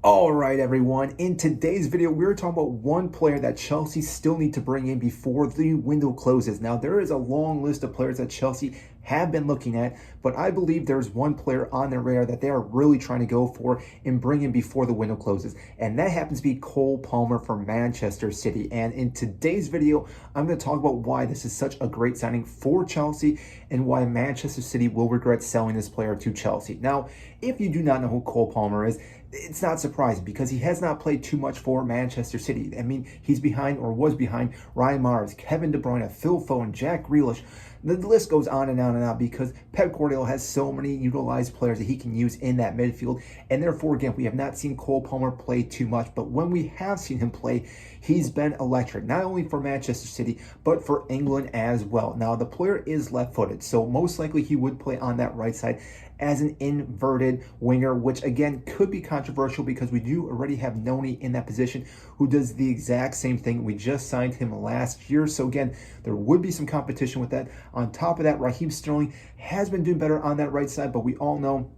All right, everyone. In today's video, we're talking about one player that Chelsea still need to bring in before the window closes. Now, there is a long list of players that Chelsea have been looking at, but I believe there's one player on their radar that they are really trying to go for and bring in before the window closes, and that happens to be Cole Palmer from Manchester City. And in today's video, I'm going to talk about why this is such a great signing for Chelsea and why Manchester City will regret selling this player to Chelsea. Now, if you do not know who Cole Palmer is, it's not surprising because he has not played too much for Manchester City. I mean, he's behind or was behind Ryan Mahrez, Kevin De Bruyne, Phil Foden, Jack Grealish. The list goes on and on and on because Pep Guardiola has so many utilized players that he can use in that midfield. And therefore, again, we have not seen Cole Palmer play too much. But when we have seen him play, he's been electric, not only for Manchester City, but for England as well. Now, the player is left-footed, so most likely he would play on that right side as an inverted winger, which again could be controversial because we do already have Noni in that position who does the exact same thing. We just signed him last year, so again, there would be some competition with that. On top of that, Raheem Sterling has been doing better on that right side, but we all know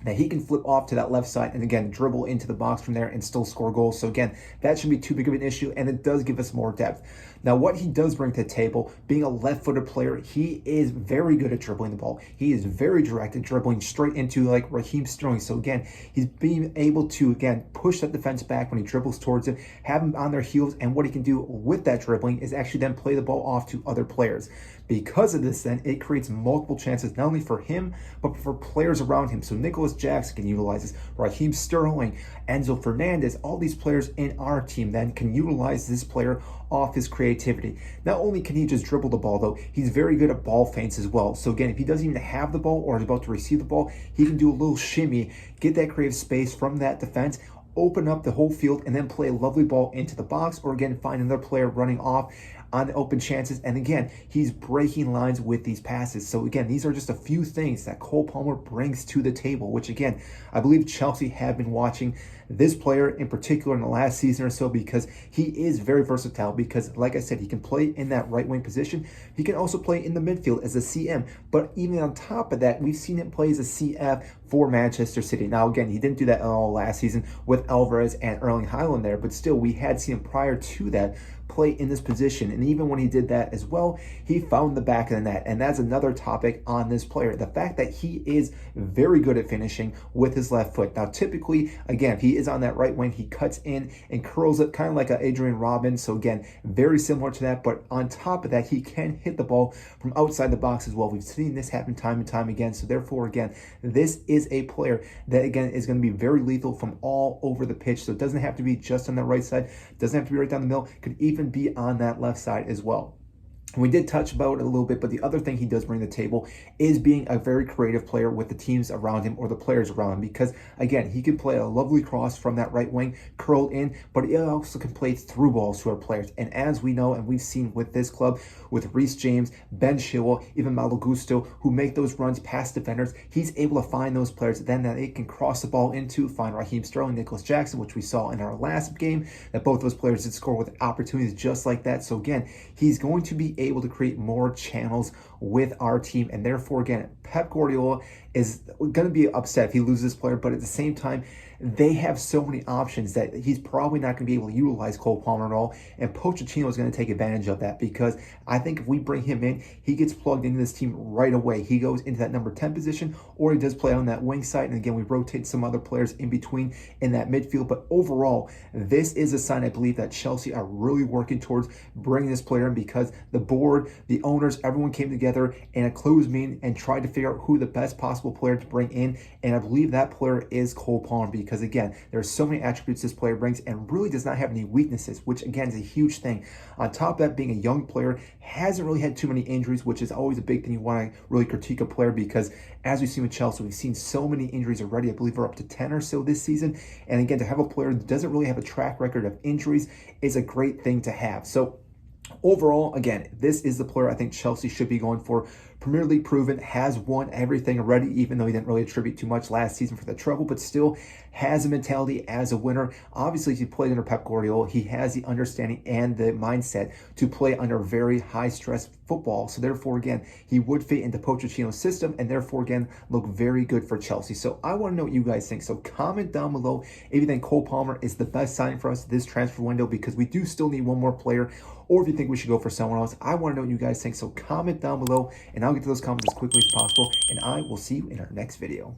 that he can flip off to that left side and again dribble into the box from there and still score goals. So again, that shouldn't be too big of an issue, and it does give us more depth. Now, what he does bring to the table, being a left-footed player, he is very good at dribbling the ball. He is very direct at dribbling straight into like Raheem Sterling. So again, he's being able to again push that defense back when he dribbles towards it, have them on their heels, and what he can do with that dribbling is actually then play the ball off to other players. Because of this, then it creates multiple chances not only for him but for players around him. So Nicholas Jackson can utilize this, Raheem Sterling, Enzo Fernandez, all these players in our team then can utilize this player off his creativity. Not only can he just dribble the ball though, he's very good at ball feints as well. So again, if he doesn't even have the ball or is about to receive the ball, he can do a little shimmy, get that creative space from that defense, open up the whole field, and then play a lovely ball into the box, or again find another player running off on the open chances. And again, he's breaking lines with these passes. So again, these are just a few things that Cole Palmer brings to the table, which again, I believe Chelsea have been watching this player in particular in the last season or so because he is very versatile. Because like I said, he can play in that right wing position. He can also play in the midfield as a CM. But even on top of that, we've seen him play as a CF for Manchester City. Now again, he didn't do that at all last season with Alvarez and Erling Haaland there, but still we had seen him prior to that play in this position. And even when he did that as well, he found the back of the net. And that's another topic on this player, the fact that he is very good at finishing with his left foot. Now typically, again, if he is on that right wing, he cuts in and curls it kind of like a Adrian Robin. So again, very similar to that, but on top of that, he can hit the ball from outside the box as well. We've seen this happen time and time again. So therefore, again, this is a player that again is going to be very lethal from all over the pitch. So it doesn't have to be just on the right side, doesn't have to be right down the middle, could even be on that left side as well. We did touch about it a little bit, but the other thing he does bring to the table is being a very creative player with the teams around him or the players around him, because again, he can play a lovely cross from that right wing, curled in, but he also can play through balls to our players. And as we know, and we've seen with this club, with Reece James, Ben Chilwell, even Malo Gusto, who make those runs past defenders, he's able to find those players then that it can cross the ball into, find Raheem Sterling, Nicholas Jackson, which we saw in our last game, that both those players did score with opportunities just like that. So again, he's going to be able to create more channels with our team, and therefore again, Pep Guardiola is going to be upset if he loses this player, but at the same time, they have so many options that he's probably not going to be able to utilize Cole Palmer at all, and Pochettino is going to take advantage of that, because I think if we bring him in, he gets plugged into this team right away. He goes into that number 10 position, or he does play on that wing side, and again, we rotate some other players in between in that midfield. But overall, this is a sign I believe that Chelsea are really working towards bringing this player in, because the board, the owners, everyone came together in a closed meeting and tried to figure out who the best possible player to bring in, and I believe that player is Cole Palmer, because again, there's so many attributes this player brings and really does not have any weaknesses, which again is a huge thing. On top of that, being a young player, hasn't really had too many injuries, which is always a big thing you want to really critique a player, because as we've seen with Chelsea, we've seen so many injuries already. I believe we're up to 10 or so this season, and again, to have a player that doesn't really have a track record of injuries is a great thing to have. So overall, again, this is the player I think Chelsea should be going for Premier League proven, has won everything already, even though he didn't really attribute too much last season for the trouble, but still has a mentality as a winner. Obviously, he played under Pep Guardiola. He has the understanding and the mindset to play under very high stress football. So therefore, again, he would fit into Pochettino's system and therefore, again, look very good for Chelsea. So I want to know what you guys think. So comment down below if you think Cole Palmer is the best signing for us this transfer window, because we do still need one more player, or if you think we should go for someone else. I want to know what you guys think. So comment down below and I'll get to those comments as quickly as possible, and I will see you in our next video.